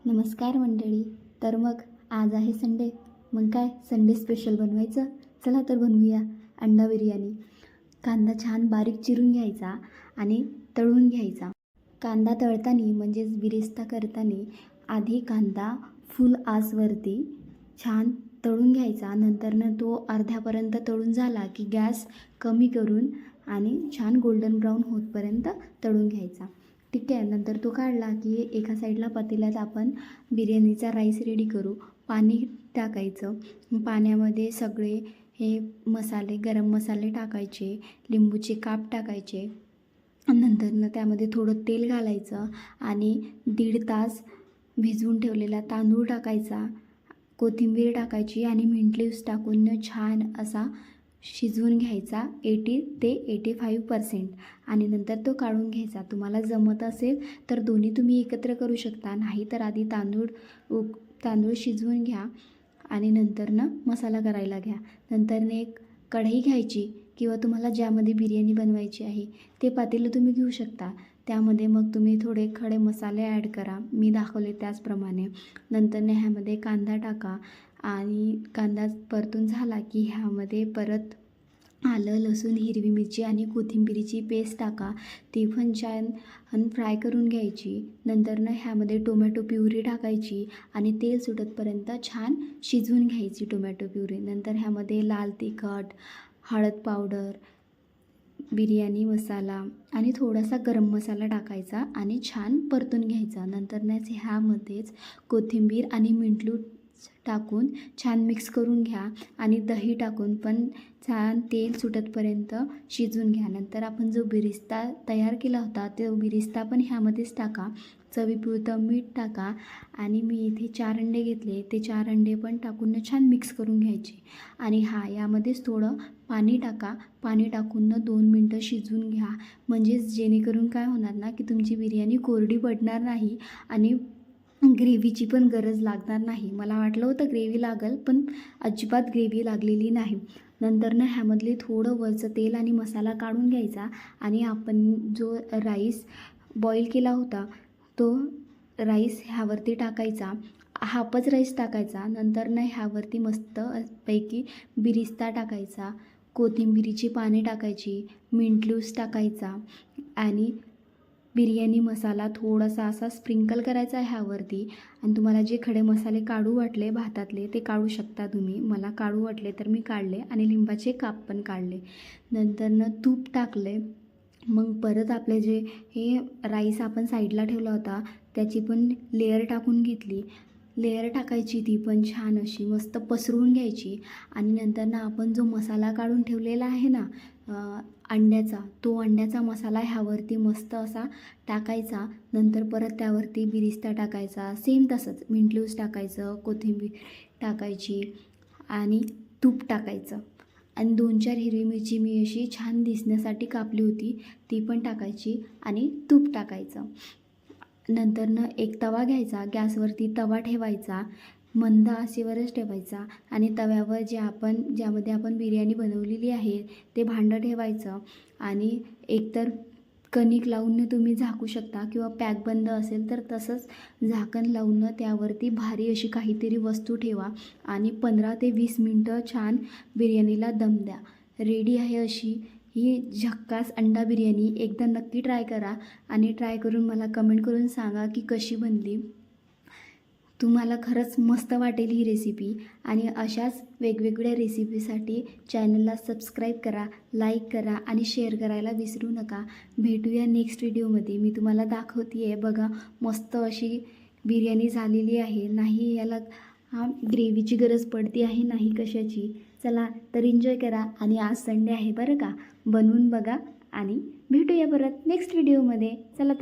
नमस्कार मंडळी. तर मग आज आहे संडे. मग काय संडे स्पेशल बनवायचं. चला तर बनवूया अंडा बिर्याणी. कांदा छान बारीक चिरून घ्यायचा आणि तळून घ्यायचा. कांदा तळताना म्हणजेच बिरिस्ता करताना आधी कांदा फुल आचवरती छान तळून घ्यायचा. नंतरनं तो अर्ध्यापर्यंत तळून झाला की गॅस कमी करून आणि छान गोल्डन ब्राऊन होतपर्यंत तळून घ्यायचा. ठीक आहे. नंतर तो काढला की एका साईडला पातेल्यात आपण बिर्याणीचा राईस रेडी करू. पाणी टाकायचं. पाण्यामध्ये सगळे हे मसाले, गरम मसाले टाकायचे, लिंबूचे काप टाकायचे. नंतरनं त्यामध्ये थोडं तेल घालायचं आणि 1.5 तास भिजवून ठेवलेला तांदूळ टाकायचा, कोथिंबीर टाकायची आणि मिंट लीव्स टाकून छान असा शिजवून घ्यायचा 80 ते 85% आणि नंतर तो काढून घ्यायचा. तुम्हाला जमत असेल तर दोन्ही तुम्ही एकत्र करू शकता, नाही तर आधी तांदूळ शिजवून घ्या आणि नंतरनं मसाला करायला घ्या. नंतरनं एक कढई घ्यायची किंवा तुम्हाला ज्यामध्ये बिर्याणी बनवायची आहे ते पातेलं तुम्ही घेऊ शकता. त्यामध्ये मग तुम्ही थोडे खडे मसाले ॲड करा, मी दाखवले त्याचप्रमाणे. नंतरनं ह्यामध्ये कांदा टाका आणि कांदा परतून झाला की ह्यामध्ये परत आलं, लसूण, हिरवी मिरची आणि कोथिंबीरीची पेस्ट टाका. ती पण छान फ्राय करून घ्यायची. नंतरनं ह्यामध्ये टोमॅटो प्युरी टाकायची आणि तेल सुटतपर्यंत छान शिजवून घ्यायची टोमॅटो प्युरी. नंतर ह्यामध्ये लाल तिखट, हळद पावडर, बिर्याणी मसाला आणि थोडासा गरम मसाला टाकायचा आणि छान परतून घ्यायचा. नंतरनंच ह्यामध्येच कोथिंबीर आणि मिंट टाकून छान मिक्स करून घ्या आणि दही टाकून पण छान तेल सुटतपर्यंत शिजवून घ्या. नंतर आपण जो बिरिस्ता तयार केला होता तो बिरिस्ता पण ह्यामध्येच टाका. चवीपुरतं मीठ टाका आणि मी इथे 4 अंडे घेतले, ते 4 अंडे पण टाकून छान मिक्स करून घ्यायचे. आणि यामध्येच थोडं पाणी टाका. पाणी टाकून 2 मिनटं शिजवून घ्या. म्हणजेच जेणेकरून काय होणार ना की तुमची बिर्याणी कोरडी पडणार नाही आणि ग्रेव्हीची पण गरज लागणार नाही. मला वाटलं होतं ग्रेव्ही लागेल, पण अजिबात ग्रेव्ही लागलेली नाही. नंतरनं ह्यामधले थोडं वरचं तेल आणि मसाला काढून घ्यायचा आणि आपण जो राईस बॉईल केला होता तो राईस ह्यावरती टाकायचा. हाफच राईस टाकायचा. नंतरनं ह्यावरती मस्तपैकी बिरिस्ता टाकायचा, कोथिंबीरीची पाने टाकायची, मिंट लीव्स टाकायचा आणि बिर्याणी मसाला थोडासा असा स्प्रिंकल करायचा ह्यावरती. आणि तुम्हाला जे खडे मसाले काढू वाटले भातातले ते काढू शकता तुम्ही. मला काढू वाटले तर मी काढले आणि लिंबाचे काप पण काढले. नंतरनं तूप टाकले. मग परत आपले जे हे राईस आपण साईडला ठेवला होता त्याची पण लेयर टाकून घेतली. लेयर टाकायची, ती पण छान अशी मस्त पसरवून घ्यायची. आणि नंतरनं आपण जो मसाला काढून ठेवलेला आहे ना अंड्याचा, तो अंड्याचा मसाला ह्यावरती मस्त असा टाकायचा. नंतर परत त्यावरती बिरिस्ता टाकायचा, सेम तसंच मिंट लीव्स टाकायचं, कोथिंबीर टाकायची आणि तूप टाकायचं. आणि 2-4 हिरवी मिरची मी अशी छान दिसण्यासाठी कापली होती ती पण टाकायची आणि तूप टाकायचं. नंतरनं एक तवा घ्यायचा, गॅसवरती तवा ठेवायचा, मंद आचेवरच ठेवायचा आणि तव्यावर ज्यामध्ये आपण बिर्याणी बनवलेली आहे ते भांडं ठेवायचं. आणि एकतर कणिक लावून तुम्ही झाकू शकता किंवा पॅक बंद असेल तर तसंच झाकण लावून त्यावरती भारी अशी काहीतरी वस्तू ठेवा आणि 15 ते 20 मिनटं छान बिर्याणीला दम द्या. रेडी आहे अशी ही झक्कास अंडा बिर्याणी. एकदा नक्की ट्राय करा आणि ट्राय करून मला कमेंट करून सांगा की कशी बनली. तुम्हाला खरंच मस्त वाटेल ही रेसिपी. आणि अशाच वेगवेगळ्या रेसिपीसाठी चॅनलला सबस्क्राईब करा, लाईक करा आणि शेअर करायला विसरू नका. भेटूया नेक्स्ट व्हिडिओमध्ये. मी तुम्हाला दाखवते आहे बघा, मस्त अशी बिर्याणी झालेली आहे. नाही याला ग्रेव्हीची गरज पडते आहे, नाही कशाची. चला तर एन्जॉय करा. आणि आज संडे आहे बरं का, बनवून बघा आणि भेटूया परत नेक्स्ट व्हिडिओमध्ये. चला तर